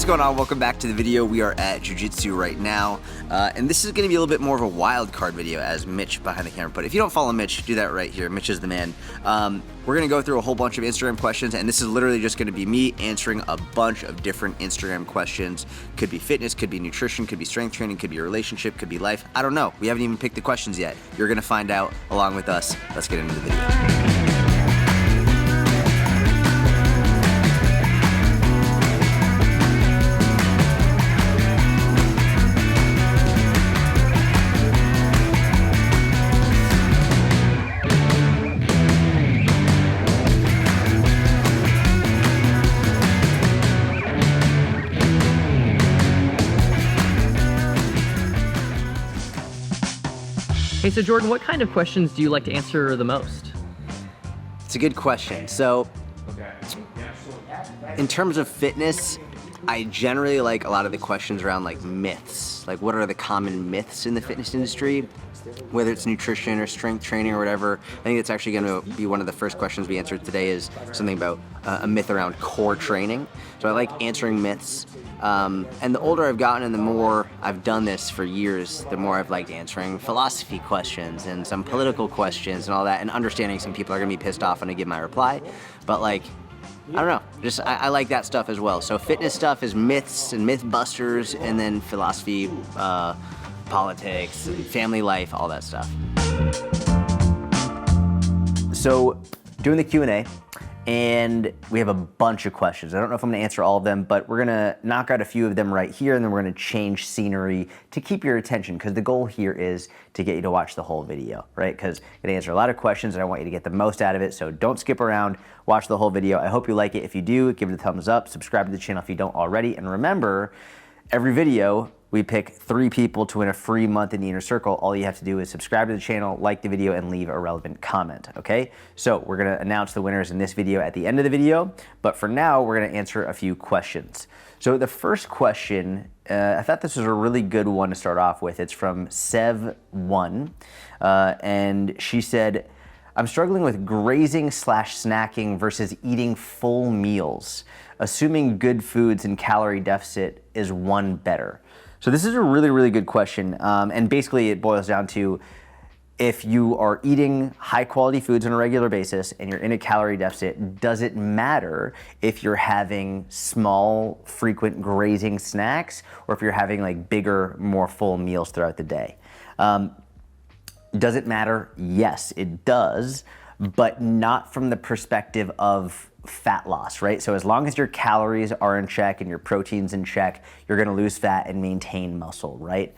What's going on? Welcome back to the video. We are at Jiu-Jitsu right now, and this is going to be a little bit more of a wild card video, as Mitch behind the camera put. If you don't follow Mitch, do that right here. Mitch is the man. We're going to go through a whole bunch of Instagram questions, and this is literally just going to be me answering a bunch of different Instagram questions. Could be fitness, could be nutrition, could be strength training, could be a relationship, could be life. I don't know. We haven't even picked the questions yet. You're going to find out along with us. Let's get into the video. Hey, so Jordan, what kind of questions do you like to answer the most? It's a good question. So, in terms of fitness, I generally like a lot of the questions around like myths. Like, what are the common myths in the fitness industry? Whether it's nutrition or strength training or whatever. I think it's actually going to be one of the first questions we answer today is something about a myth around core training. So I like answering myths. And the older I've gotten and the more I've done this for years, the more I've liked answering philosophy questions and some political questions and all that, and understanding some people are going to be pissed off when I give my reply. But like, I don't know, just I like that stuff as well. So fitness stuff is myths and myth busters, and then philosophy, politics, and family life, all that stuff. So doing the Q&A, and we have a bunch of questions. I don't know if I'm gonna answer all of them, but we're gonna knock out a few of them right here, and then we're gonna change scenery to keep your attention, because the goal here is to get you to watch the whole video, right? Because I'm gonna answer a lot of questions, and I want you to get the most out of it, so don't skip around, watch the whole video. I hope you like it. If you do, give it a thumbs up, subscribe to the channel if you don't already, and remember, every video, we pick 3 people to win a free month in the Inner Circle. All you have to do is subscribe to the channel, like the video, and leave a relevant comment, okay? So we're gonna announce the winners in this video at the end of the video, but for now, we're gonna answer a few questions. So the first question, I thought this was a really good one to start off with. It's from Sev1, and she said, I'm struggling with grazing/snacking versus eating full meals. Assuming good foods and calorie deficit, is one better? So this is a really, really good question. And basically it boils down to, if you are eating high quality foods on a regular basis and you're in a calorie deficit, does it matter if you're having small, frequent grazing snacks, or if you're having like bigger, more full meals throughout the day? Does it matter? Yes, it does, but not from the perspective of fat loss, right? So as long as your calories are in check and your protein's in check, you're gonna lose fat and maintain muscle, right?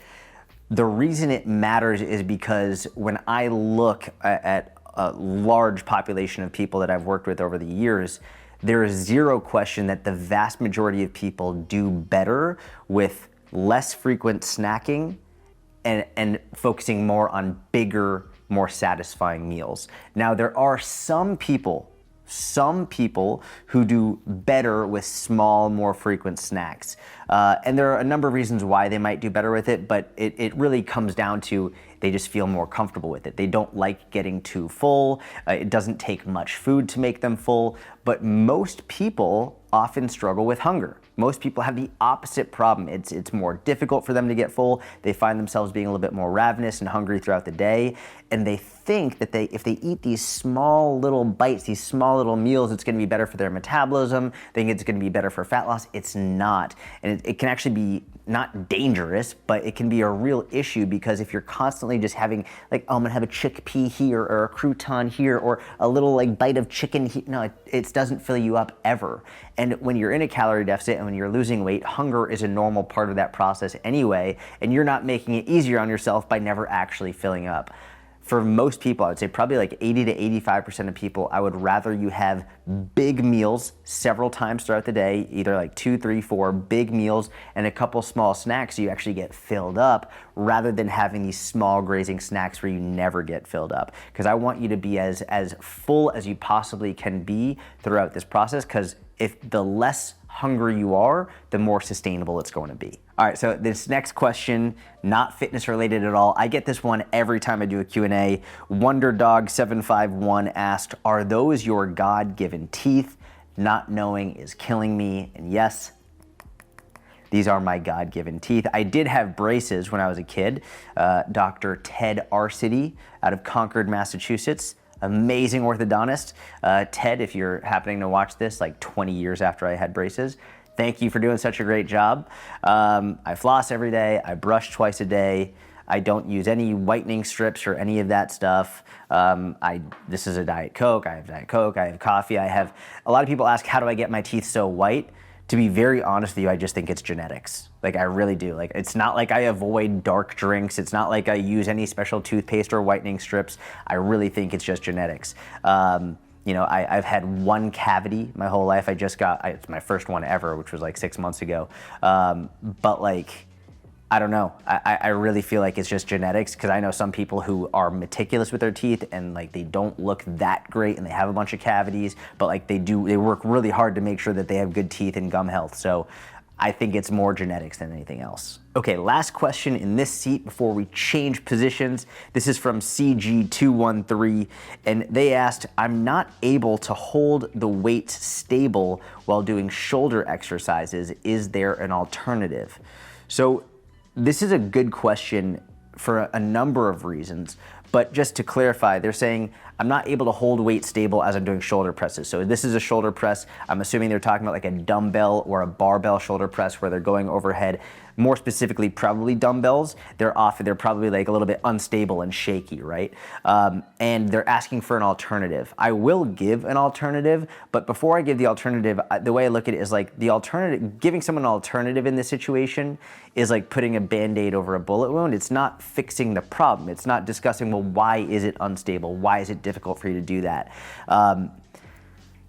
The reason it matters is because when I look at a large population of people that I've worked with over the years, there is zero question that the vast majority of people do better with less frequent snacking and focusing more on bigger, more satisfying meals. Now, there are some people who do better with small, more frequent snacks. And there are a number of reasons why they might do better with it, but it really comes down to they just feel more comfortable with it. They don't like getting too full. It doesn't take much food to make them full, but most people often struggle with hunger. Most people have the opposite problem. It's more difficult for them to get full. They find themselves being a little bit more ravenous and hungry throughout the day, and they think that if they eat these small little bites, these small little meals, it's gonna be better for their metabolism. They think it's gonna be better for fat loss. It's not, and it can actually be not dangerous, but it can be a real issue, because if you're constantly just having like, oh, I'm gonna have a chickpea here or a crouton here or a little like bite of chicken here, no, it doesn't fill you up ever. And when you're in a calorie deficit and when you're losing weight, hunger is a normal part of that process anyway, and you're not making it easier on yourself by never actually filling up. For most people, I would say probably like 80 to 85% of people, I would rather you have big meals several times throughout the day, either like 2, 3, 4 big meals and a couple small snacks so you actually get filled up, rather than having these small grazing snacks where you never get filled up. Because I want you to be as full as you possibly can be throughout this process, because if the less hungry you are, the more sustainable it's going to be. All right, so this next question, not fitness related at all. I get this one every time I do a Q&A. WonderDog751 asked, are those your God-given teeth? Not knowing is killing me. And yes, These are my God-given teeth. I did have braces when I was a kid. Dr. Ted Arcity out of Concord, Massachusetts. Amazing orthodontist. Ted, if you're happening to watch this like 20 years after I had braces, thank you for doing such a great job. I floss every day. I brush twice a day. I don't use any whitening strips or any of that stuff. This is a Diet Coke. I have Diet Coke. I have coffee. A lot of people ask, how do I get my teeth so white? To be very honest with you, I just think it's genetics. Like, I really do. Like, it's not like I avoid dark drinks. It's not like I use any special toothpaste or whitening strips. I really think it's just genetics. I've had one cavity my whole life. It's my first one ever, which was like 6 months ago. But like, I don't know. I really feel like it's just genetics, because I know some people who are meticulous with their teeth and like they don't look that great and they have a bunch of cavities, but like they work really hard to make sure that they have good teeth and gum health. So I think it's more genetics than anything else. Okay, last question in this seat before we change positions. This is from CG213, and they asked, I'm not able to hold the weight stable while doing shoulder exercises. Is there an alternative? So this is a good question for a number of reasons, but just to clarify, they're saying, I'm not able to hold weight stable as I'm doing shoulder presses. So this is a shoulder press. I'm assuming they're talking about like a dumbbell or a barbell shoulder press where they're going overhead. More specifically, probably dumbbells. They're probably like a little bit unstable and shaky, right? And they're asking for an alternative. I will give an alternative, but before I give the alternative, the way I look at it is like giving someone an alternative in this situation is like putting a Band-Aid over a bullet wound. It's not fixing the problem. It's not discussing, well, why is it unstable? Why is it difficult for you to do that?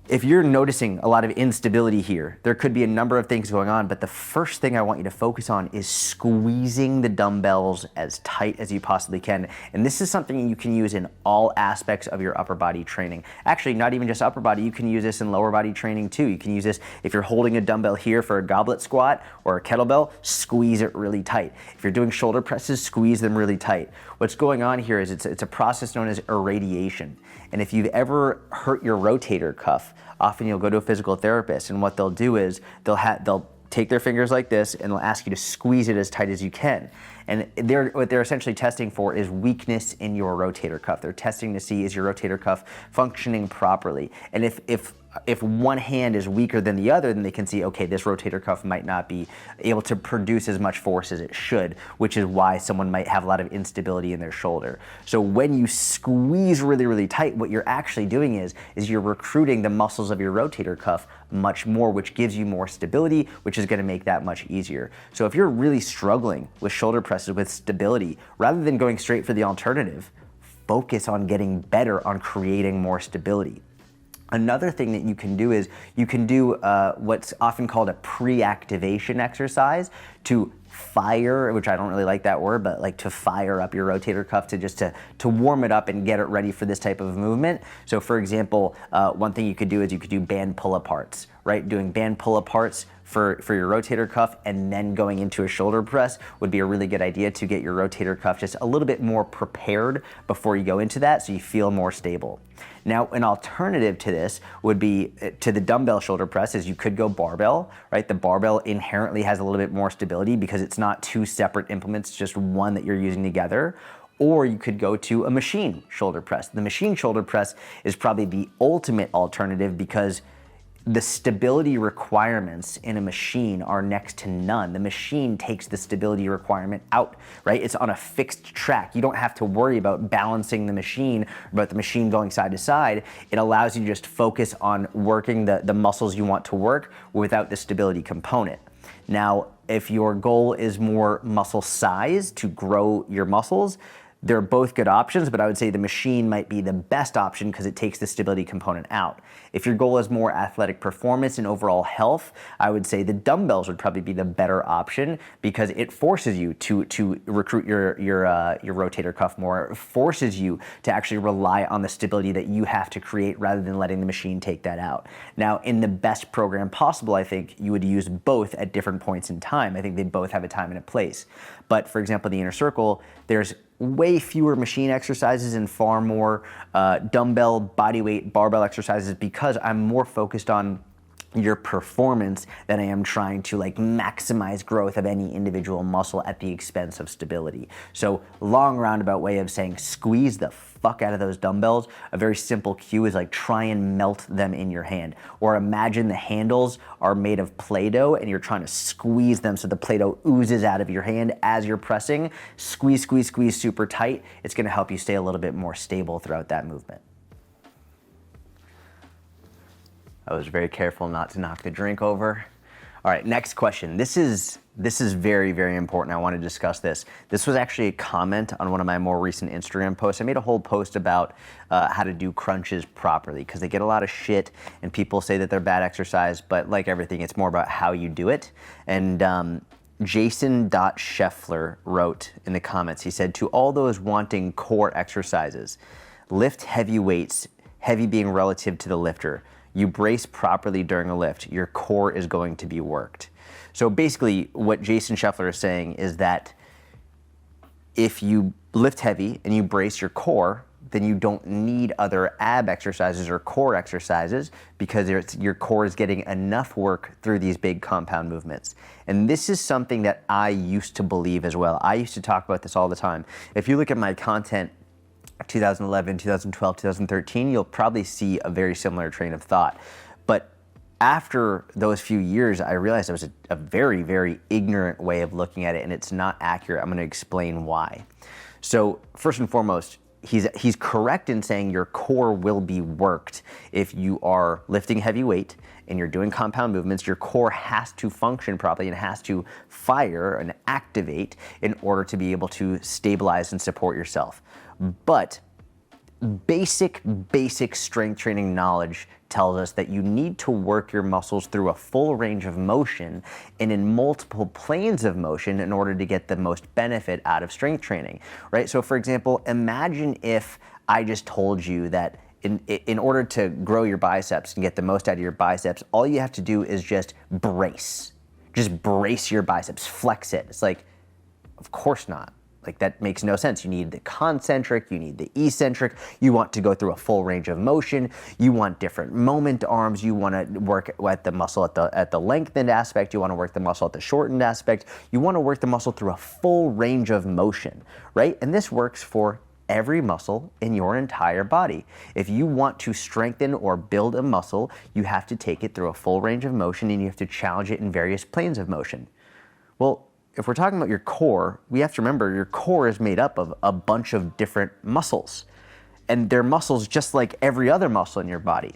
If you're noticing a lot of instability here, there could be a number of things going on, but the first thing I want you to focus on is squeezing the dumbbells as tight as you possibly can. And this is something you can use in all aspects of your upper body training. Actually, not even just upper body, you can use this in lower body training too. You can use this if you're holding a dumbbell here for a goblet squat or a kettlebell, squeeze it really tight. If you're doing shoulder presses, squeeze them really tight. What's going on here is it's a process known as irradiation. And if you've ever hurt your rotator cuff, often you'll go to a physical therapist, and what they'll do is they'll take their fingers like this and they'll ask you to squeeze it as tight as you can. And what they're essentially testing for is weakness in your rotator cuff. They're testing to see, is your rotator cuff functioning properly? And if one hand is weaker than the other, then they can see, okay, this rotator cuff might not be able to produce as much force as it should, which is why someone might have a lot of instability in their shoulder. So when you squeeze really, really tight, what you're actually doing is you're recruiting the muscles of your rotator cuff much more, which gives you more stability, which is going to make that much easier. So if you're really struggling with shoulder presses with stability, rather than going straight for the alternative, focus on getting better on creating more stability. Another thing that you can do is you can do what's often called a pre-activation exercise to fire, which I don't really like that word, but like to fire up your rotator cuff to warm it up and get it ready for this type of movement. So for example, one thing you could do is you could do band pull-aparts, right? Doing band pull-aparts for your rotator cuff and then going into a shoulder press would be a really good idea to get your rotator cuff just a little bit more prepared before you go into that so you feel more stable. Now, an alternative to this would be to the dumbbell shoulder press is you could go barbell, right? The barbell inherently has a little bit more stability because it's not two separate implements, just one that you're using together. Or you could go to a machine shoulder press. The machine shoulder press is probably the ultimate alternative because the stability requirements in a machine are next to none. The machine takes the stability requirement out, right? It's on a fixed track. You don't have to worry about balancing the machine, about the machine going side to side. It allows you to just focus on working the muscles you want to work without the stability component. Now, if your goal is more muscle size to grow your muscles, they're both good options, but I would say the machine might be the best option because it takes the stability component out. If your goal is more athletic performance and overall health, I would say the dumbbells would probably be the better option because it forces you to recruit your rotator cuff more. It forces you to actually rely on the stability that you have to create rather than letting the machine take that out. Now, in the best program possible, I think you would use both at different points in time. I think they both have a time and a place. But for example, the inner circle, there's way fewer machine exercises and far more dumbbell, bodyweight, barbell exercises because I'm more focused on your performance than I am trying to like maximize growth of any individual muscle at the expense of stability. So long roundabout way of saying squeeze the fuck out of those dumbbells. A very simple cue is like try and melt them in your hand, or imagine the handles are made of Play-Doh and you're trying to squeeze them so the Play-Doh oozes out of your hand as you're pressing. Squeeze, squeeze, squeeze super tight. It's going to help you stay a little bit more stable throughout that movement. I was very careful not to knock the drink over. All right, next question. This is very, very important. I want to discuss this. This was actually a comment on one of my more recent Instagram posts. I made a whole post about how to do crunches properly because they get a lot of shit and people say that they're bad exercise, but like everything, it's more about how you do it. And Jason.Scheffler wrote in the comments, he said, to all those wanting core exercises, lift heavy weights, heavy being relative to the lifter. You brace properly during a lift, your core is going to be worked. So basically what Jason Scheffler is saying is that if you lift heavy and you brace your core, then you don't need other ab exercises or core exercises because your core is getting enough work through these big compound movements. And this is something that I used to believe as well. I used to talk about this all the time. If you look at my content 2011, 2012, 2013, you'll probably see a very similar train of thought. But after those few years, I realized it was a very, very ignorant way of looking at it, and it's not accurate. I'm going to explain why. So first and foremost, he's correct in saying your core will be worked if you are lifting heavy weight and you're doing compound movements. Your core has to function properly and has to fire and activate in order to be able to stabilize and support yourself. But basic strength training knowledge tells us that you need to work your muscles through a full range of motion and in multiple planes of motion in order to get the most benefit out of strength training, right? So for example, imagine if I just told you that in order to grow your biceps and get the most out of your biceps, all you have to do is just brace. Just brace your biceps, flex it. It's like, of course not. Like that makes no sense. You need the concentric, you need the eccentric, you want to go through a full range of motion, you want different moment arms, you want to work at the muscle at the lengthened aspect, you want to work the muscle at the shortened aspect, you want to work the muscle through a full range of motion, right? And this works for every muscle in your entire body. If you want to strengthen or build a muscle, you have to take it through a full range of motion and you have to challenge it in various planes of motion. Well, if we're talking about your core, we have to remember your core is made up of a bunch of different muscles. And they're muscles just like every other muscle in your body.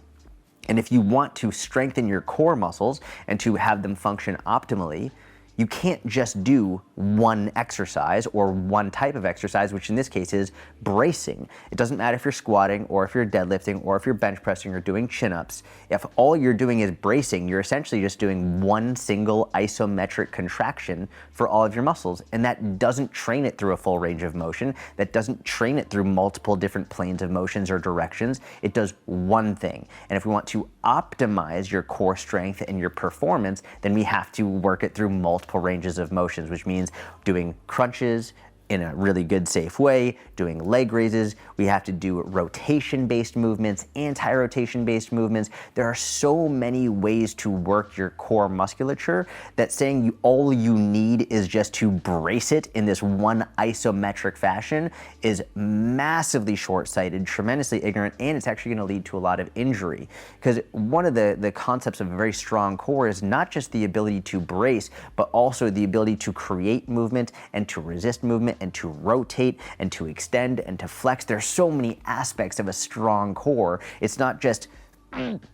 And if you want to strengthen your core muscles and to have them function optimally, you can't just do one exercise or one type of exercise, which in this case is bracing. It doesn't matter if you're squatting or if you're deadlifting or if you're bench pressing or doing chin-ups. If all you're doing is bracing, you're essentially just doing one single isometric contraction for all of your muscles. And that doesn't train it through a full range of motion. That doesn't train it through multiple different planes of motions or directions. It does one thing. And if we want to optimize your core strength and your performance, then we have to work it through multiple ranges of motions, which means doing crunches in a really good, safe way, doing leg raises. We have to do rotation-based movements, anti-rotation-based movements. There are so many ways to work your core musculature that saying all you need is just to brace it in this one isometric fashion is massively short-sighted, tremendously ignorant, and it's actually going to lead to a lot of injury. Because one of the concepts of a very strong core is not just the ability to brace, but also the ability to create movement and to resist movement and to rotate and to extend and to flex. There's so many aspects of a strong core. It's not just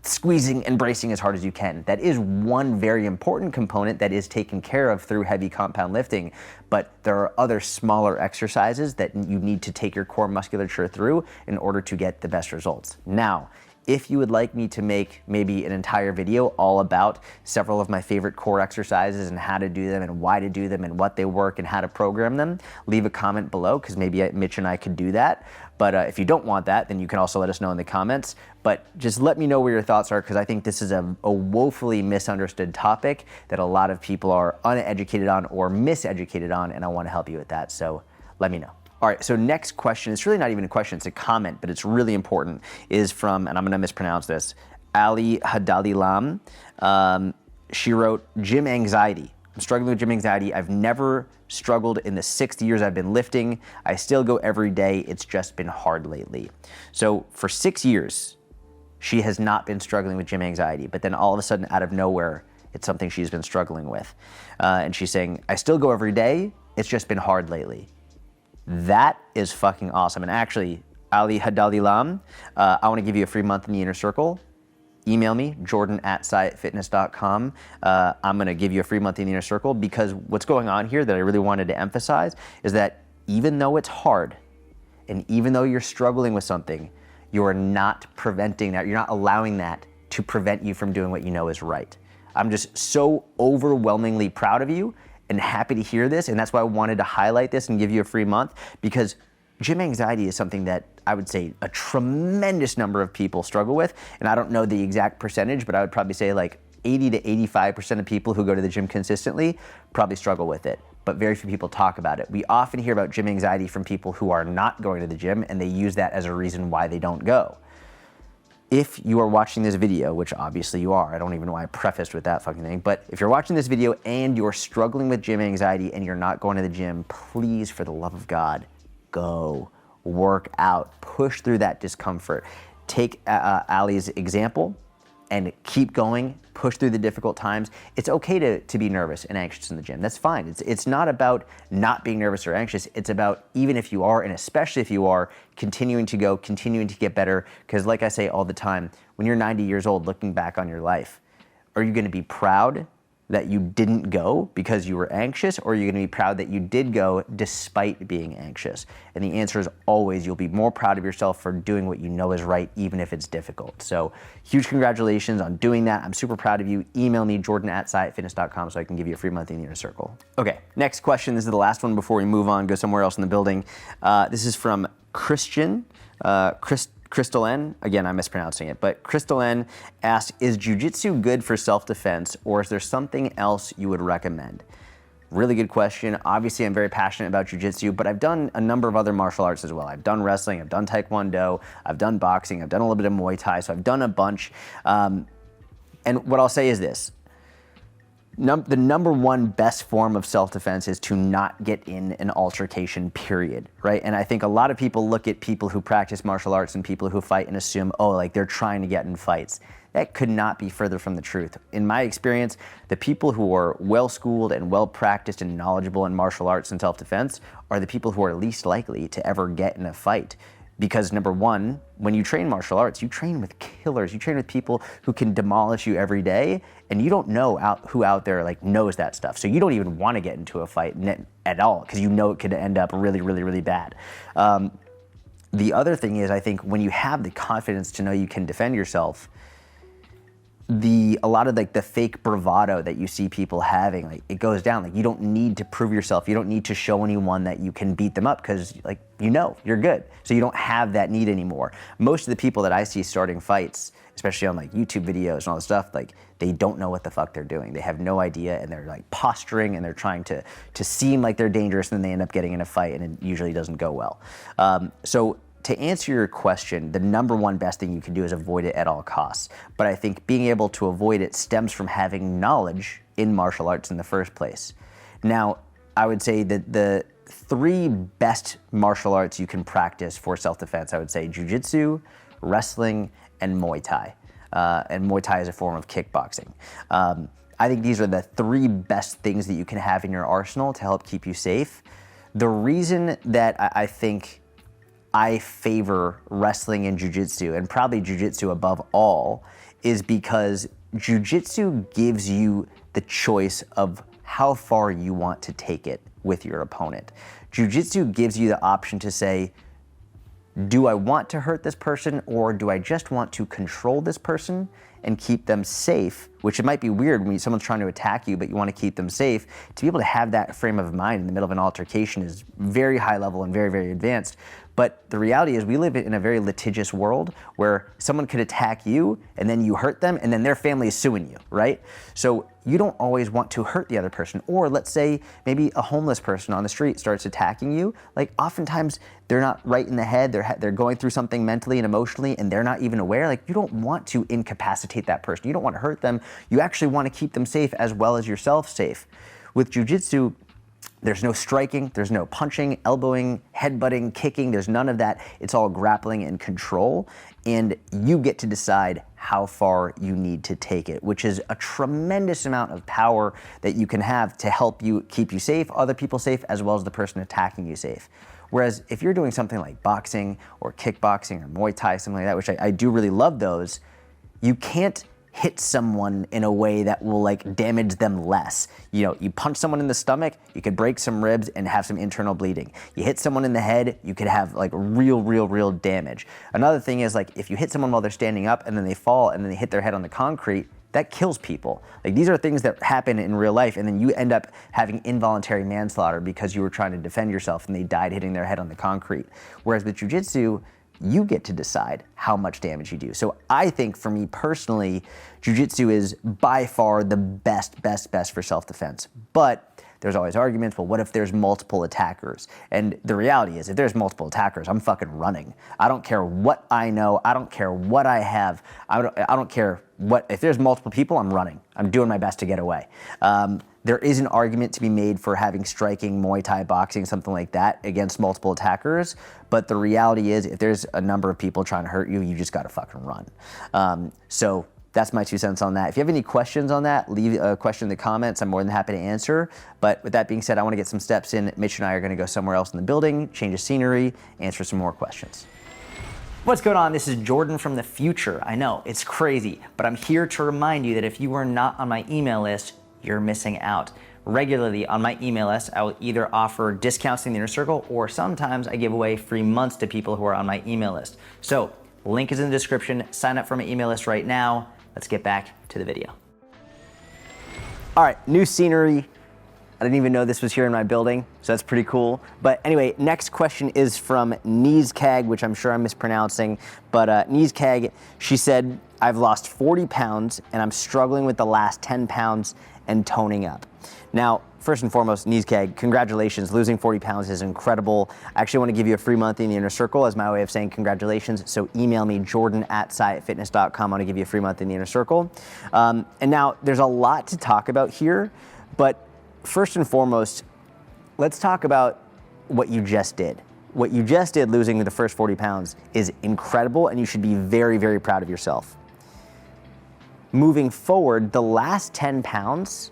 squeezing and bracing as hard as you can. That is one very important component that is taken care of through heavy compound lifting, but there are other smaller exercises that you need to take your core musculature through in order to get the best results. Now, if you would like me to make maybe an entire video all about several of my favorite core exercises and how to do them and why to do them and what they work and how to program them, leave a comment below because maybe Mitch and I could do that. But if you don't want that, then you can also let us know in the comments. But just let me know where your thoughts are because I think this is a woefully misunderstood topic that a lot of people are uneducated on or miseducated on, and I want to help you with that. So let me know. All right, so next question, it's really not even a question, it's a comment, but it's really important, is from, and I'm gonna mispronounce this, Ali Hadalilam. She wrote, gym anxiety. I'm struggling with gym anxiety. I've never struggled in the 6 years I've been lifting. I still go every day. It's just been hard lately. So for 6 years, she has not been struggling with gym anxiety, but then all of a sudden, out of nowhere, it's something she's been struggling with. And she's saying, I still go every day. It's just been hard lately. That is fucking awesome. And actually, Ali Hadalilam, I want to give you a free month in the inner circle. Email me, jordan@sciatfitness.com. I'm going to give you a free month in the inner circle, because what's going on here that I really wanted to emphasize is that even though it's hard, and even though you're struggling with something, you are not preventing that. You're not allowing that to prevent you from doing what you know is right. I'm just so overwhelmingly proud of you and happy to hear this. And that's why I wanted to highlight this and give you a free month, because gym anxiety is something that I would say a tremendous number of people struggle with. And I don't know the exact percentage, but I would probably say like 80 to 85% of people who go to the gym consistently probably struggle with it, but very few people talk about it. We often hear about gym anxiety from people who are not going to the gym, and they use that as a reason why they don't go. If you are watching this video, which obviously you are, I don't even know why I prefaced with that fucking thing, but if you're watching this video and you're struggling with gym anxiety and you're not going to the gym, please, for the love of God, go. Work out, push through that discomfort. Take Ali's example and keep going, push through the difficult times. It's okay to be nervous and anxious in the gym. That's fine. It's not about not being nervous or anxious. It's about, even if you are, and especially if you are, continuing to go, continuing to get better. Because like I say all the time, when you're 90 years old looking back on your life, are you gonna be proud that you didn't go because you were anxious, or are you gonna be proud that you did go despite being anxious? And the answer is always, you'll be more proud of yourself for doing what you know is right, even if it's difficult. So huge congratulations on doing that. I'm super proud of you. Email me, jordan@sciatfitness.com, so I can give you a free month in the inner circle. Okay, next question. This is the last one before we move on, go somewhere else in the building. This is from Christian, Crystal N, again, I'm mispronouncing it, but Crystal N asked, is jiu-jitsu good for self-defense, or is there something else you would recommend? Really good question. Obviously, I'm very passionate about jiu-jitsu, but I've done a number of other martial arts as well. I've done wrestling, I've done taekwondo, I've done boxing, I've done a little bit of Muay Thai, so I've done a bunch. And what I'll say is this. The number one best form of self-defense is to not get in an altercation, period, right? And I think a lot of people look at people who practice martial arts and people who fight and assume, oh, like they're trying to get in fights. That could not be further from the truth. In my experience, the people who are well-schooled and well-practiced and knowledgeable in martial arts and self-defense are the people who are least likely to ever get in a fight. Because number one, when you train martial arts, you train with killers. You train with people who can demolish you every day, and you don't know who out there like knows that stuff. So you don't even want to get into a fight at all, because you know it could end up really, really, really bad. The other thing is, I think when you have the confidence to know you can defend yourself, a lot of like the fake bravado that you see people having, like it goes down. Like you don't need to prove yourself. You don't need to show anyone that you can beat them up, because like you know you're good. So you don't have that need anymore. Most of the people that I see starting fights, especially on like YouTube videos and all this stuff, like they don't know what the fuck they're doing. They have no idea, and they're like posturing and they're trying to seem like they're dangerous, and then they end up getting in a fight, and it usually doesn't go well. So to answer your question, the number one best thing you can do is avoid it at all costs. But I think being able to avoid it stems from having knowledge in martial arts in the first place. Now, I would say that the three best martial arts you can practice for self-defense, I would say jiu-jitsu, wrestling, and Muay Thai. And Muay Thai is a form of kickboxing. I think these are the three best things that you can have in your arsenal to help keep you safe. The reason that I think I favor wrestling and jiu-jitsu, and probably jiu-jitsu above all, is because jiu-jitsu gives you the choice of how far you want to take it with your opponent. Jiu-jitsu gives you the option to say, do I want to hurt this person, or do I just want to control this person and keep them safe? Which it might be weird when someone's trying to attack you, but you want to keep them safe. To be able to have that frame of mind in the middle of an altercation is very high level and very, very advanced. But the reality is we live in a very litigious world where someone could attack you and then you hurt them and then their family is suing you, right? So you don't always want to hurt the other person. Or let's say maybe a homeless person on the street starts attacking you. Like oftentimes they're not right in the head, they're going through something mentally and emotionally and they're not even aware. Like you don't want to incapacitate that person. You don't want to hurt them. You actually want to keep them safe as well as yourself safe. With jiu-jitsu, there's no striking, there's no punching, elbowing, headbutting, kicking, there's none of that. It's all grappling and control, and you get to decide how far you need to take it, which is a tremendous amount of power that you can have to help you keep you safe, other people safe, as well as the person attacking you safe. Whereas if you're doing something like boxing or kickboxing or Muay Thai, something like that, which I do really love those, you can't hit someone in a way that will like damage them less. You know, you punch someone in the stomach, you could break some ribs and have some internal bleeding. You hit someone in the head, you could have like real damage. Another thing is like if you hit someone while they're standing up and then they fall and then they hit their head on the concrete, that kills people. Like these are things that happen in real life and then you end up having involuntary manslaughter because you were trying to defend yourself and they died hitting their head on the concrete. Whereas with jiu-jitsu, you get to decide how much damage you do. So I think for me personally, jiu-jitsu is by far the best for self-defense. But there's always arguments, well, what if there's multiple attackers? And the reality is if there's multiple attackers, I'm fucking running. I don't care what I know. I don't care what I have. I don't care what, if there's multiple people, I'm running. I'm doing my best to get away. There is an argument to be made for having striking, Muay Thai, boxing, something like that against multiple attackers. But the reality is if there's a number of people trying to hurt you, you just gotta fucking run. So that's my 2 cents on that. If you have any questions on that, leave a question in the comments. I'm more than happy to answer. But with that being said, I wanna get some steps in. Mitch and I are gonna go somewhere else in the building, change the scenery, answer some more questions. What's going on? This is Jordan from the future. I know, it's crazy, but I'm here to remind you that if you are not on my email list, you're missing out. Regularly on my email list, I will either offer discounts in the inner circle or sometimes I give away free months to people who are on my email list. So, link is in the description. Sign up for my email list right now. Let's get back to the video. All right, new scenery. I didn't even know this was here in my building, so that's pretty cool. But anyway, next question is from Neeskag, which I'm sure I'm mispronouncing. But Neeskag, she said, I've lost 40 pounds and I'm struggling with the last 10 pounds and toning up. Now, first and foremost, Neeskag, congratulations. Losing 40 pounds is incredible. I actually want to give you a free month in the inner circle as my way of saying congratulations. So email me, jordan@sciatfitness.com. I want to give you a free month in the inner circle. And now there's a lot to talk about here, but first and foremost, let's talk about what you just did. What you just did, losing the first 40 pounds, is incredible and you should be very proud of yourself. Moving forward, the last 10 pounds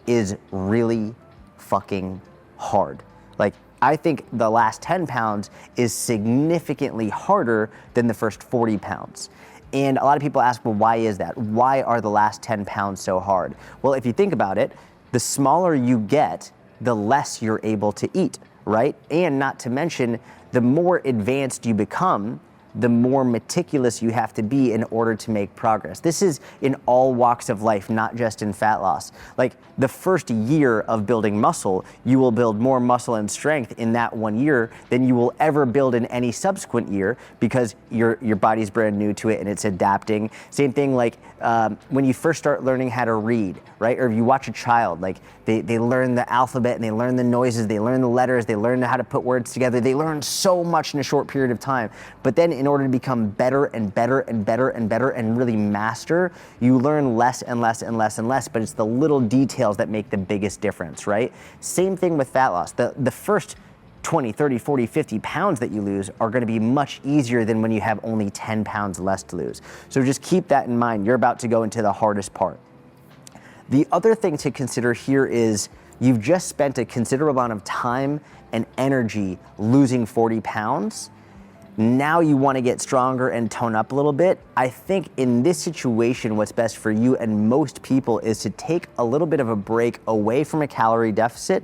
is really fucking hard. Like, I think the last 10 pounds is significantly harder than the first 40 pounds. And a lot of people ask, well, why is that? Why are the last 10 pounds so hard? Well, if you think about it, the smaller you get, the less you're able to eat, right? And not to mention, the more advanced you become, the more meticulous you have to be in order to make progress. This is in all walks of life, not just in fat loss. Like the first year of building muscle, you will build more muscle and strength in that 1 year than you will ever build in any subsequent year because your body's brand new to it and it's adapting. Same thing like when you first start learning how to read, right? Or if you watch a child, like they learn the alphabet and they learn the noises, they learn the letters, they learn how to put words together. They learn so much in a short period of time. But then in order to become better and really master, you learn less and less, but it's the little details that make the biggest difference, right? Same thing with fat loss. The first 20, 30, 40, 50 pounds that you lose are gonna be much easier than when you have only 10 pounds less to lose. So just keep that in mind. You're about to go into the hardest part. The other thing to consider here is you've just spent a considerable amount of time and energy losing 40 pounds. Now you want to get stronger and tone up a little bit. I think in this situation, what's best for you and most people is to take a little bit of a break away from a calorie deficit,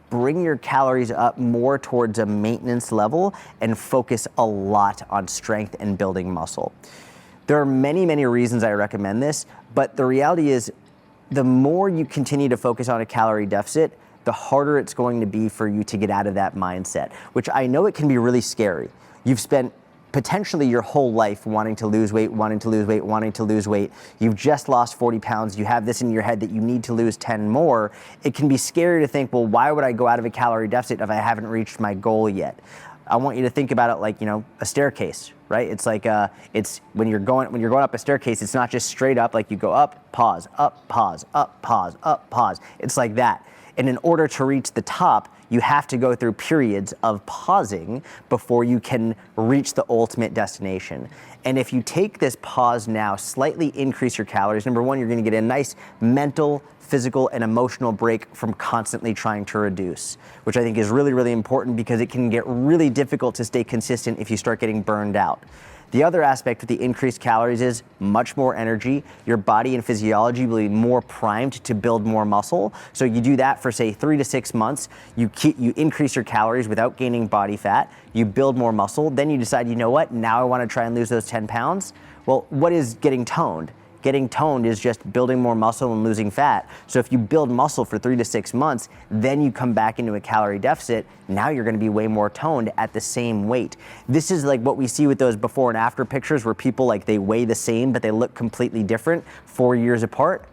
bring your calories up more towards a maintenance level, and focus a lot on strength and building muscle. There are many reasons I recommend this, but the reality is the more you continue to focus on a calorie deficit, the harder it's going to be for you to get out of that mindset, which I know it can be really scary. You've spent potentially your whole life wanting to lose weight, wanting to lose weight, wanting to lose weight. You've just lost 40 pounds. You have this in your head that you need to lose 10 more. It can be scary to think, well, why would I go out of a calorie deficit if I haven't reached my goal yet? I want you to think about it like, a staircase, right? It's like it's when you're going up a staircase, it's not just straight up, like you go up, pause, up, pause, up, pause, up, pause. It's like that. And in order to reach the top, you have to go through periods of pausing before you can reach the ultimate destination. And if you take this pause now, slightly increase your calories, number one, you're gonna get a nice mental, physical, and emotional break from constantly trying to reduce, which I think is really, really important because it can get really difficult to stay consistent if you start getting burned out. The other aspect with the increased calories is much more energy. Your body and physiology will be more primed to build more muscle. So you do that for say 3 to 6 months. You increase your calories without gaining body fat. You build more muscle. Then you decide, you know what? Now I want to try and lose those 10 pounds. Well, what is getting toned? Getting toned is just building more muscle and losing fat. So if you build muscle for 3 to 6 months, then you come back into a calorie deficit, now you're gonna be way more toned at the same weight. This is like what we see with those before and after pictures where people like they weigh the same, but they look completely different 4 years apart.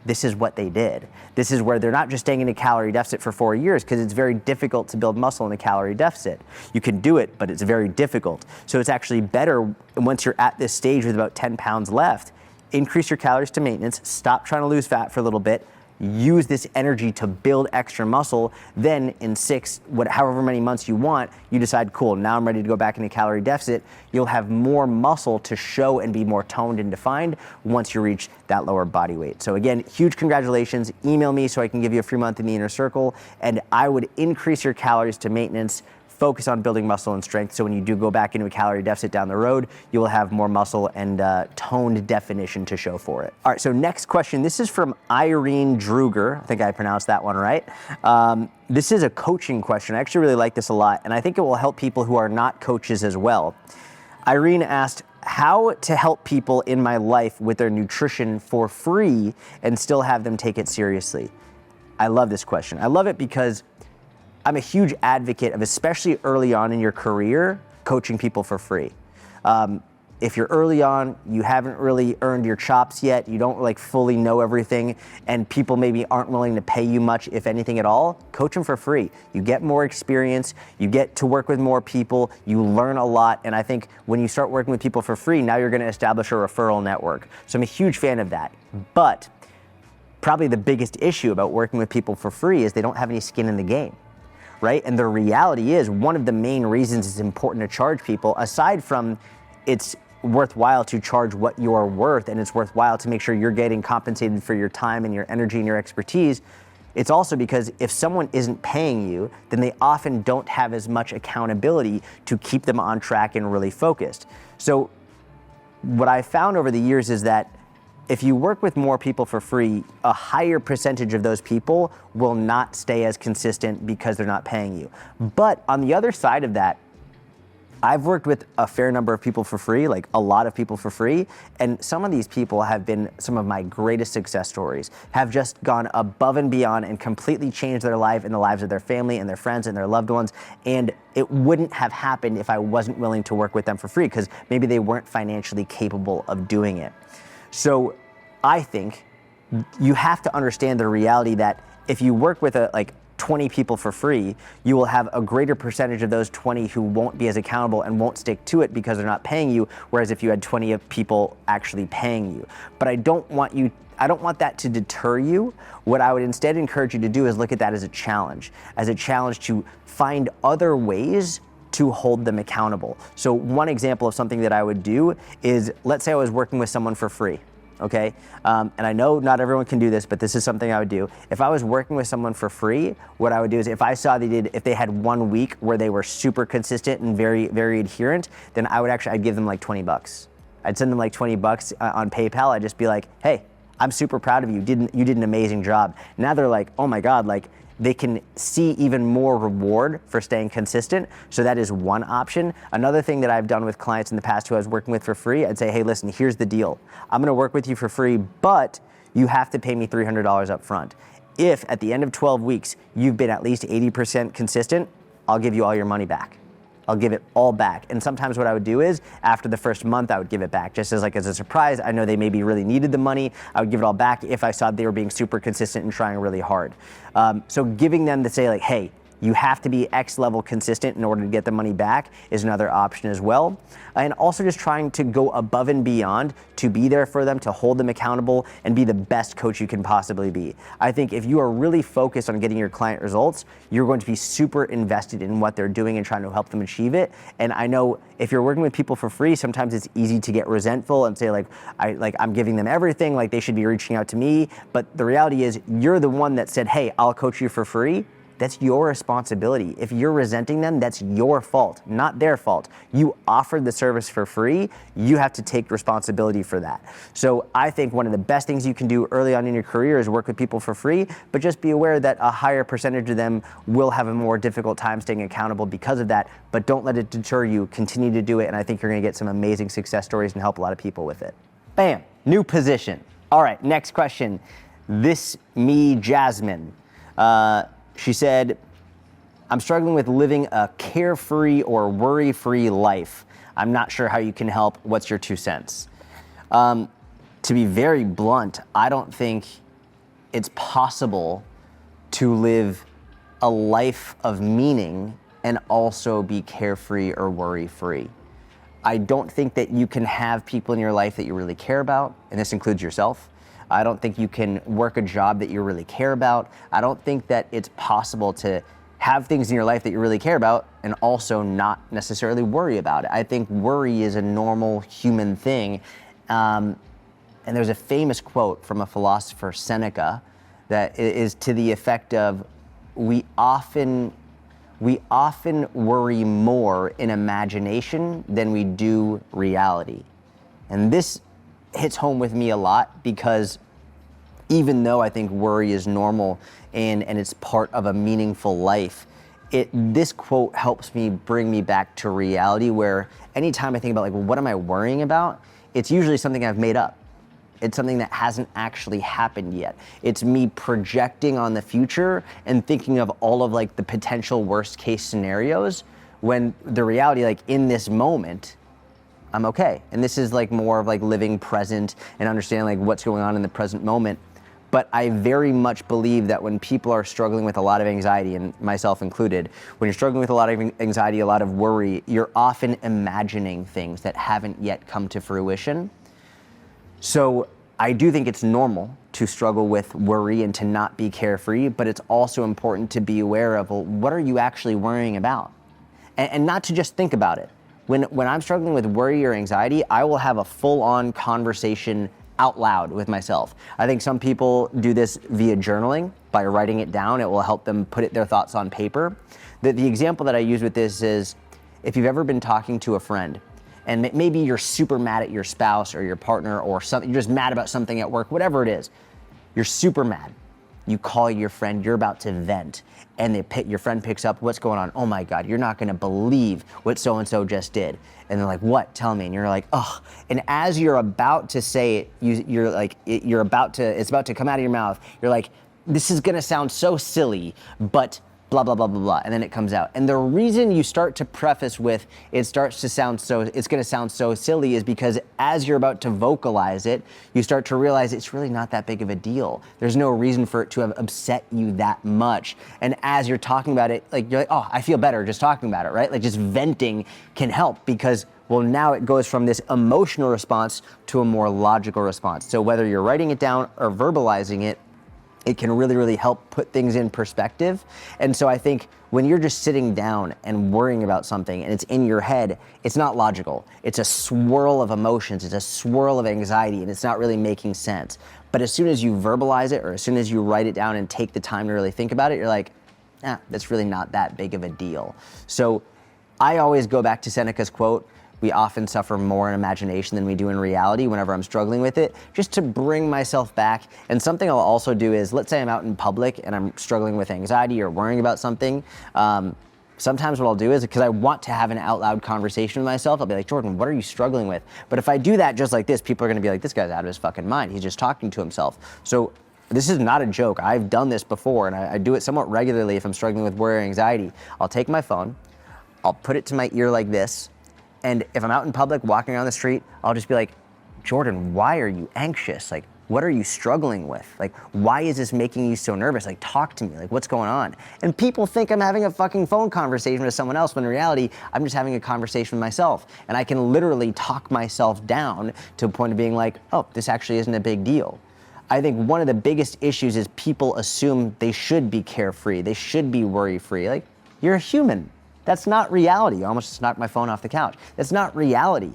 This is what they did. This is where they're not just staying in a calorie deficit for 4 years because it's very difficult to build muscle in a calorie deficit. You can do it, but it's very difficult. So it's actually better once you're at this stage with about 10 pounds left, increase your calories to maintenance, stop trying to lose fat for a little bit, use this energy to build extra muscle, then in however many months you want, you decide, cool, now I'm ready to go back into calorie deficit. You'll have more muscle to show and be more toned and defined once you reach that lower body weight. So again, huge congratulations. Email me so I can give you a free month in the Inner Circle, and I would increase your calories to maintenance, focus on building muscle and strength, so when you do go back into a calorie deficit down the road, you will have more muscle and toned definition to show for it. All right, so next question. This is from Irene Druger. I think I pronounced that one right. This is a coaching question. I actually really like this a lot, and I think it will help people who are not coaches as well. Irene asked, how to help people in my life with their nutrition for free and still have them take it seriously. I love this question. I love it because I'm a huge advocate of, especially early on in your career, coaching people for free. If you're early on, you haven't really earned your chops yet, you don't like fully know everything, and people maybe aren't willing to pay you much, if anything at all, coach them for free. You get more experience, you get to work with more people, you learn a lot, and I think when you start working with people for free, now you're gonna establish a referral network. So I'm a huge fan of that. But probably the biggest issue about working with people for free is they don't have any skin in the game. Right? And the reality is, one of the main reasons it's important to charge people, aside from it's worthwhile to charge what you're worth and it's worthwhile to make sure you're getting compensated for your time and your energy and your expertise, it's also because if someone isn't paying you, then they often don't have as much accountability to keep them on track and really focused. So what I found over the years is that if you work with more people for free, a higher percentage of those people will not stay as consistent because they're not paying you. But on the other side of that, I've worked with a fair number of people for free, like a lot of people for free, and some of these people have been some of my greatest success stories, have just gone above and beyond and completely changed their life and the lives of their family and their friends and their loved ones, and it wouldn't have happened if I wasn't willing to work with them for free because maybe they weren't financially capable of doing it. So I think you have to understand the reality that if you work with 20 people for free, you will have a greater percentage of those 20 who won't be as accountable and won't stick to it because they're not paying you, whereas if you had 20 of people actually paying you. But I don't want that to deter you. What I would instead encourage you to do is look at that as a challenge to find other ways to hold them accountable. So one example of something that I would do is, let's say I was working with someone for free. Okay, and I know not everyone can do this, but this is something I would do. If I was working with someone for free, what I would do is if I saw if they had 1 week where they were super consistent and very, very adherent, then I'd give them like $20. I'd send them like $20 on PayPal. I'd just be like, hey, I'm super proud of you. You did an amazing job. Now they're like, oh my God, like they can see even more reward for staying consistent. So that is one option. Another thing that I've done with clients in the past who I was working with for free, I'd say, hey, listen, here's the deal. I'm gonna work with you for free, but you have to pay me $300 up front. If at the end of 12 weeks, you've been at least 80% consistent, I'll give you all your money back. I'll give it all back. And sometimes what I would do is, after the first month, I would give it back, just as a surprise. I know they maybe really needed the money. I would give it all back if I saw they were being super consistent and trying really hard. So giving them to say like, hey, you have to be X level consistent in order to get the money back is another option as well. And also just trying to go above and beyond to be there for them, to hold them accountable, and be the best coach you can possibly be. I think if you are really focused on getting your client results, you're going to be super invested in what they're doing and trying to help them achieve it. And I know if you're working with people for free, sometimes it's easy to get resentful and say I'm giving them everything, like they should be reaching out to me. But the reality is you're the one that said, hey, I'll coach you for free. That's your responsibility. If you're resenting them, that's your fault, not their fault. You offered the service for free. You have to take responsibility for that. So I think one of the best things you can do early on in your career is work with people for free, but just be aware that a higher percentage of them will have a more difficult time staying accountable because of that, but don't let it deter you. Continue to do it, and I think you're gonna get some amazing success stories and help a lot of people with it. Bam, new position. All right, next question. Jasmine. She said, I'm struggling with living a carefree or worry-free life. I'm not sure how you can help. What's your 2 cents? To be very blunt, I don't think it's possible to live a life of meaning and also be carefree or worry-free. I don't think that you can have people in your life that you really care about, and this includes yourself. I don't think you can work a job that you really care about. I don't think that it's possible to have things in your life that you really care about and also not necessarily worry about it. I think worry is a normal human thing. And there's a famous quote from a philosopher, Seneca, that is to the effect of, we often worry more in imagination than we do reality. And this hits home with me a lot because even though I think worry is normal and it's part of a meaningful life, this quote helps me bring me back to reality, where anytime I think about like, well, what am I worrying about? It's usually something I've made up. It's something that hasn't actually happened yet. It's me projecting on the future and thinking of all of like the potential worst case scenarios, when the reality, like in this moment, I'm okay. And this is like more of like living present and understanding like what's going on in the present moment. But I very much believe that when people are struggling with a lot of anxiety, and myself included, when you're struggling with a lot of anxiety, a lot of worry, you're often imagining things that haven't yet come to fruition. So I do think it's normal to struggle with worry and to not be carefree, but it's also important to be aware of, well, what are you actually worrying about? And not to just think about it. When I'm struggling with worry or anxiety, I will have a full-on conversation out loud with myself. I think some people do this via journaling, by writing it down. It will help them put their thoughts on paper. The example that I use with this is, if you've ever been talking to a friend, and maybe you're super mad at your spouse or your partner or something, you're just mad about something at work, whatever it is, you're super mad. You call your friend, you're about to vent, and your friend picks up, what's going on? Oh my God, you're not gonna believe what so-and-so just did. And they're like, what? Tell me. And you're like, oh. And as you're about to say it, it's about to come out of your mouth. You're like, this is gonna sound so silly, but blah, blah, blah, blah, blah. And then it comes out. And the reason you start to preface with, it's gonna sound so silly, is because as you're about to vocalize it, you start to realize it's really not that big of a deal. There's no reason for it to have upset you that much. And as you're talking about it, like, you're like, oh, I feel better just talking about it, right? Like just venting can help, because, well, now it goes from this emotional response to a more logical response. So whether you're writing it down or verbalizing it, it can really, really help put things in perspective. And so I think when you're just sitting down and worrying about something and it's in your head, it's not logical. It's a swirl of emotions, it's a swirl of anxiety, and it's not really making sense. But as soon as you verbalize it, or as soon as you write it down and take the time to really think about it, you're like, that's really not that big of a deal. So I always go back to Seneca's quote, we often suffer more in imagination than we do in reality whenever I'm struggling with it, just to bring myself back. And something I'll also do is, let's say I'm out in public and I'm struggling with anxiety or worrying about something. Sometimes what I'll do is, because I want to have an out loud conversation with myself, I'll be like, Jordan, what are you struggling with? But if I do that just like this, people are gonna be like, this guy's out of his fucking mind. He's just talking to himself. So this is not a joke. I've done this before, and I do it somewhat regularly if I'm struggling with worry or anxiety. I'll take my phone, I'll put it to my ear like this, and if I'm out in public walking around the street, I'll just be like, Jordan, why are you anxious? Like, what are you struggling with? Like, why is this making you so nervous? Like, talk to me, like, what's going on? And people think I'm having a fucking phone conversation with someone else, when in reality, I'm just having a conversation with myself. And I can literally talk myself down to a point of being like, oh, this actually isn't a big deal. I think one of the biggest issues is people assume they should be carefree, they should be worry-free. Like, you're a human. That's not reality. I almost just knocked my phone off the couch. That's not reality.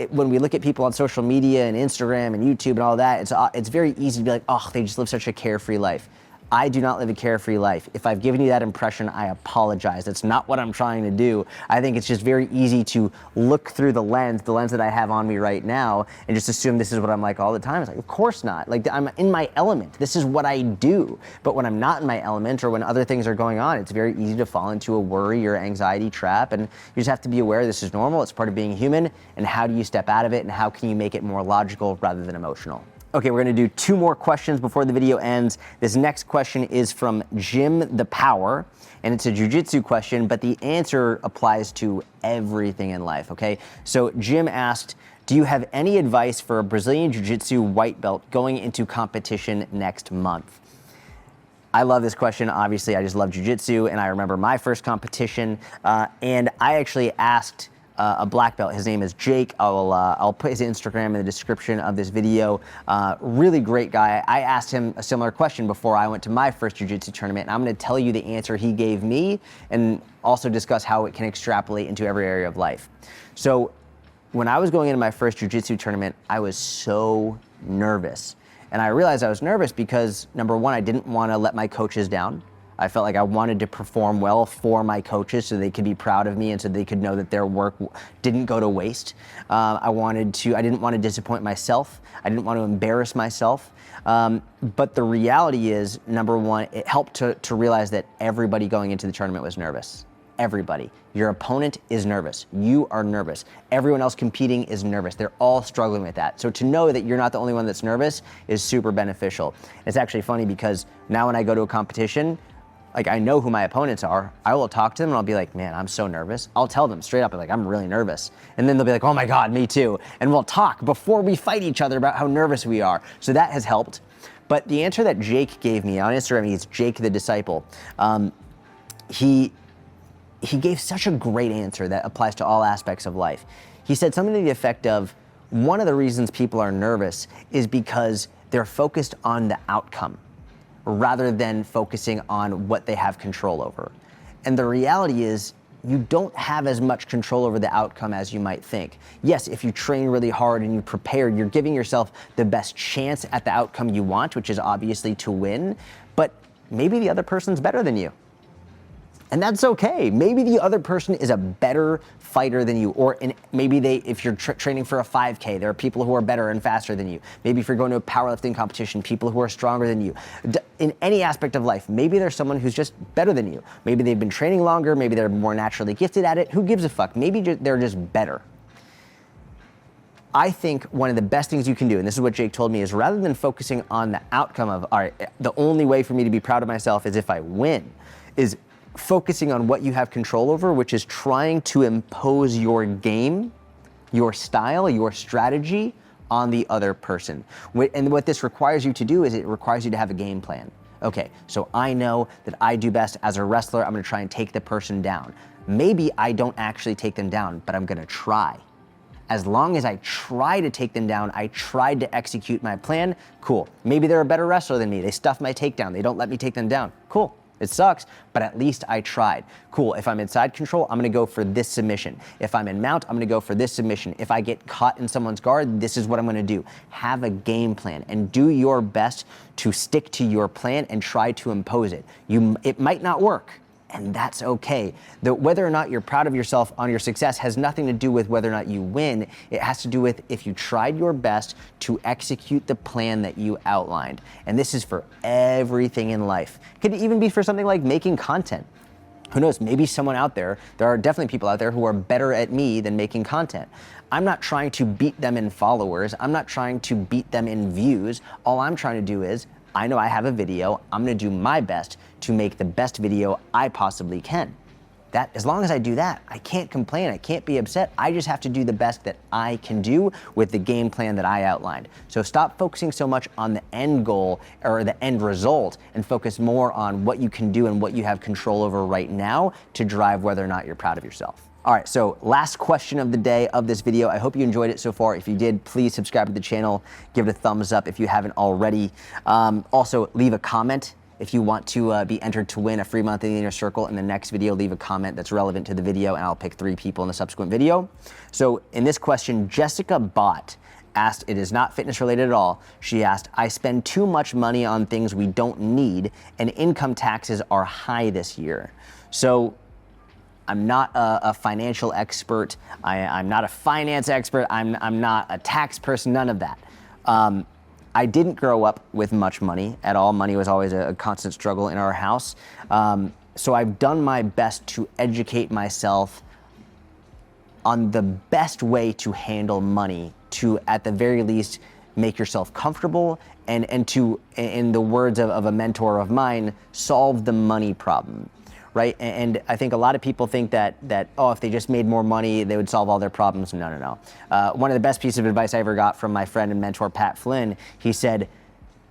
When we look at people on social media and Instagram and YouTube and all that, it's very easy to be like, oh, they just live such a carefree life. I do not live a carefree life. If I've given you that impression, I apologize. That's not what I'm trying to do. I think it's just very easy to look through the lens that I have on me right now, and just assume this is what I'm like all the time. It's like, of course not. Like, I'm in my element. This is what I do. But when I'm not in my element, or when other things are going on, it's very easy to fall into a worry or anxiety trap, and you just have to be aware this is normal. It's part of being human, and how do you step out of it, and how can you make it more logical rather than emotional? Okay, we're gonna do 2 more questions before the video ends. This next question is from Jim the Power, and it's a jiu-jitsu question, but the answer applies to everything in life, okay? So Jim asked, do you have any advice for a Brazilian jiu-jitsu white belt going into competition next month? I love this question. Obviously, I just love jiu-jitsu, and I remember my first competition, and I actually asked a black belt. His name is Jake. I'll put his Instagram in the description of this video. Really great guy. I asked him a similar question before I went to my first jiu-jitsu tournament, and I'm gonna tell you the answer he gave me, and also discuss how it can extrapolate into every area of life. So when I was going into my first jiu-jitsu tournament, I was so nervous. And I realized I was nervous because, number one, I didn't wanna let my coaches down. I felt like I wanted to perform well for my coaches so they could be proud of me and so they could know that their work didn't go to waste. I didn't want to disappoint myself. I didn't want to embarrass myself. But the reality is, number one, it helped to realize that everybody going into the tournament was nervous. Everybody. Your opponent is nervous. You are nervous. Everyone else competing is nervous. They're all struggling with that. So to know that you're not the only one that's nervous is super beneficial. It's actually funny because now when I go to a competition, like, I know who my opponents are. I will talk to them and I'll be like, man, I'm so nervous. I'll tell them straight up, like, I'm really nervous. And then they'll be like, oh my God, me too. And we'll talk before we fight each other about how nervous we are. So that has helped. But the answer that Jake gave me on Instagram, he's Jake the Disciple. He gave such a great answer that applies to all aspects of life. He said something to the effect of, one of the reasons people are nervous is because they're focused on the outcome, rather than focusing on what they have control over. And the reality is, you don't have as much control over the outcome as you might think. Yes, if you train really hard and you prepare, you're giving yourself the best chance at the outcome you want, which is obviously to win, but maybe the other person's better than you. And that's okay. Maybe the other person is a better fighter than you, or maybe if you're training for a 5K, there are people who are better and faster than you. Maybe if you're going to a powerlifting competition, people who are stronger than you. In any aspect of life, maybe there's someone who's just better than you. Maybe they've been training longer, maybe they're more naturally gifted at it. Who gives a fuck? Maybe they're just better. I think one of the best things you can do, and this is what Jake told me, is rather than focusing on the outcome of, all right, the only way for me to be proud of myself is if I win, is focusing on what you have control over, which is trying to impose your game, your style, your strategy on the other person. And what this requires you to do is it requires you to have a game plan. Okay, so I know that I do best as a wrestler. I'm gonna try and take the person down. Maybe I don't actually take them down, but I'm gonna try. As long as I try to take them down, I tried to execute my plan, cool. Maybe they're a better wrestler than me. They stuff my takedown. They don't let me take them down. Cool. It sucks, but at least I tried. Cool, if I'm in side control, I'm gonna go for this submission. If I'm in mount, I'm gonna go for this submission. If I get caught in someone's guard, this is what I'm gonna do. Have a game plan and do your best to stick to your plan and try to impose it. It might not work, and that's okay. Whether or not you're proud of yourself on your success has nothing to do with whether or not you win. It has to do with if you tried your best to execute the plan that you outlined. And this is for everything in life. It could even be for something like making content. Who knows, maybe someone out there are definitely people out there who are better at me than making content. I'm not trying to beat them in followers. I'm not trying to beat them in views. All I'm trying to do is, I know I have a video, I'm gonna do my best to make the best video I possibly can. that, as long as I do that, I can't complain, I can't be upset. I just have to do the best that I can do with the game plan that I outlined. So stop focusing so much on the end goal or the end result and focus more on what you can do and what you have control over right now to drive whether or not you're proud of yourself. All right, so last question of the day of this video. I hope you enjoyed it so far. If you did, please subscribe to the channel, give it a thumbs up if you haven't already. Also, leave a comment. If you want to be entered to win a free month in the Inner Circle in the next video, leave a comment that's relevant to the video and I'll pick 3 people in the subsequent video. So in this question, Jessica Bott asked, it is not fitness related at all. She asked, I spend too much money on things we don't need and income taxes are high this year. So I'm not a financial expert. I'm not a finance expert. I'm not a tax person, none of that. I didn't grow up with much money at all. Money was always a constant struggle in our house. So I've done my best to educate myself on the best way to handle money to, at the very least, make yourself comfortable and to, in the words of a mentor of mine, solve the money problem. Right? And I think a lot of people think that oh, if they just made more money, they would solve all their problems. No, no, no. One of the best pieces of advice I ever got from my friend and mentor, Pat Flynn, he said,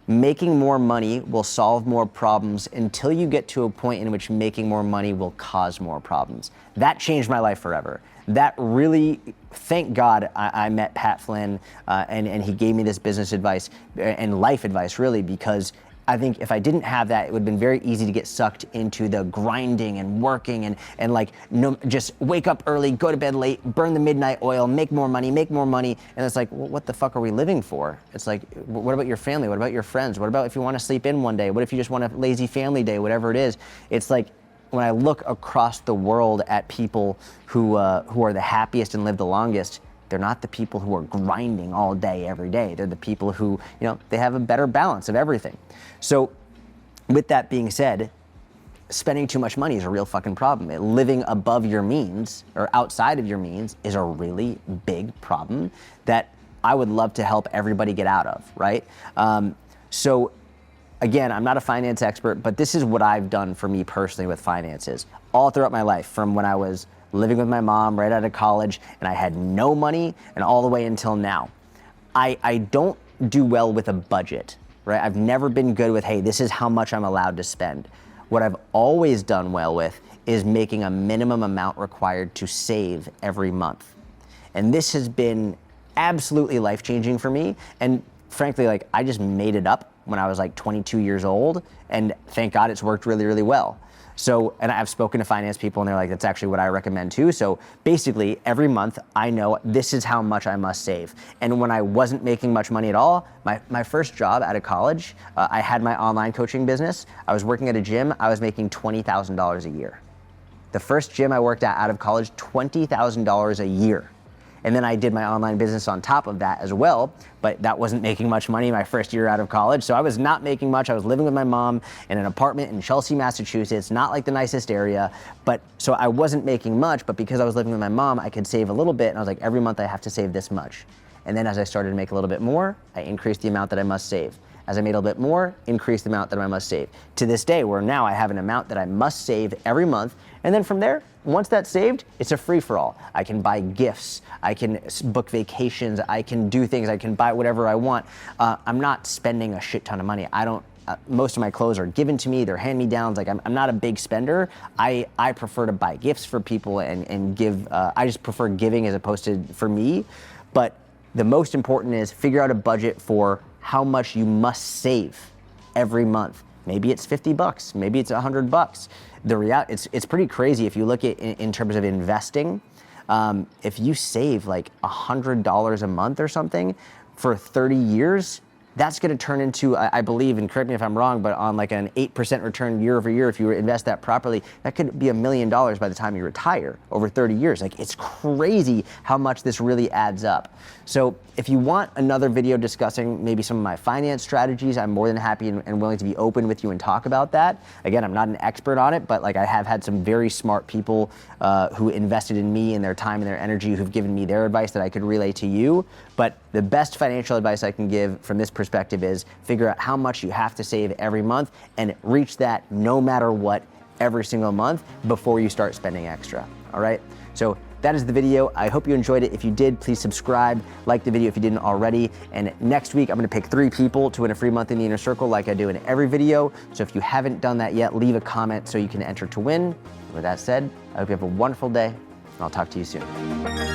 making more money will solve more problems until you get to a point in which making more money will cause more problems. That changed my life forever. That really, thank God I met Pat Flynn and he gave me this business advice and life advice, really, because I think if I didn't have that, it would have been very easy to get sucked into the grinding and working and like, no, just wake up early, go to bed late, burn the midnight oil, make more money. And it's like, well, what the fuck are we living for? It's like, what about your family? What about your friends? What about if you want to sleep in one day? What if you just want a lazy family day, whatever it is? It's like, when I look across the world at people who are the happiest and live the longest, they're not the people who are grinding all day, every day. They're the people who, you know, they have a better balance of everything. So with that being said, spending too much money is a real fucking problem. Living above your means or outside of your means is a really big problem that I would love to help everybody get out of, right? So again, I'm not a finance expert, but this is what I've done for me personally with finances all throughout my life, from when I was living with my mom right out of college and I had no money and all the way until now. I don't do well with a budget, right? I've never been good with, hey, this is how much I'm allowed to spend. What I've always done well with is making a minimum amount required to save every month. And this has been absolutely life-changing for me. And frankly, like, I just made it up when I was like 22 years old, and thank God it's worked really, really well. So, and I've spoken to finance people and they're like, that's actually what I recommend too. So basically every month I know this is how much I must save. And when I wasn't making much money at all, my first job out of college, I had my online coaching business. I was working at a gym. I was making $20,000 a year. The first gym I worked at out of college, $20,000 a year. And then I did my online business on top of that as well, but that wasn't making much money my first year out of college. So I was not making much. I was living with my mom in an apartment in Chelsea, Massachusetts, not like the nicest area, but so I wasn't making much, but because I was living with my mom, I could save a little bit. And I was like, every month I have to save this much. And then as I started to make a little bit more, I increased the amount that I must save. As I made a little bit more, increase the amount that I must save. To this day, where now I have an amount that I must save every month. And then from there, once that's saved, it's a free-for-all. I can buy gifts, I can book vacations, I can do things, I can buy whatever I want. I'm not spending a shit ton of money. I don't, most of my clothes are given to me, they're hand-me-downs. Like, I'm not a big spender. I prefer to buy gifts for people and give, I just prefer giving as opposed to for me. But the most important is figure out a budget for how much you must save every month. Maybe it's 50 bucks, maybe it's 100 bucks. The reality, it's pretty crazy if you look at in terms of investing. If you save like $100 a month or something for 30 years, that's going to turn into, I believe, and correct me if I'm wrong, but on like an 8% return year over year, if you invest that properly, that could be $1 million by the time you retire over 30 years. Like, it's crazy how much this really adds up. So if you want another video discussing maybe some of my finance strategies, I'm more than happy and willing to be open with you and talk about that. Again, I'm not an expert on it, but like, I have had some very smart people who invested in me and their time and their energy, who've given me their advice that I could relay to you. But the best financial advice I can give from this perspective is figure out how much you have to save every month and reach that no matter what every single month before you start spending extra, all right? So that is the video. I hope you enjoyed it. If you did, please subscribe, like the video if you didn't already. And next week, I'm gonna pick 3 people to win a free month in the Inner Circle like I do in every video. So if you haven't done that yet, leave a comment so you can enter to win. With that said, I hope you have a wonderful day, and I'll talk to you soon.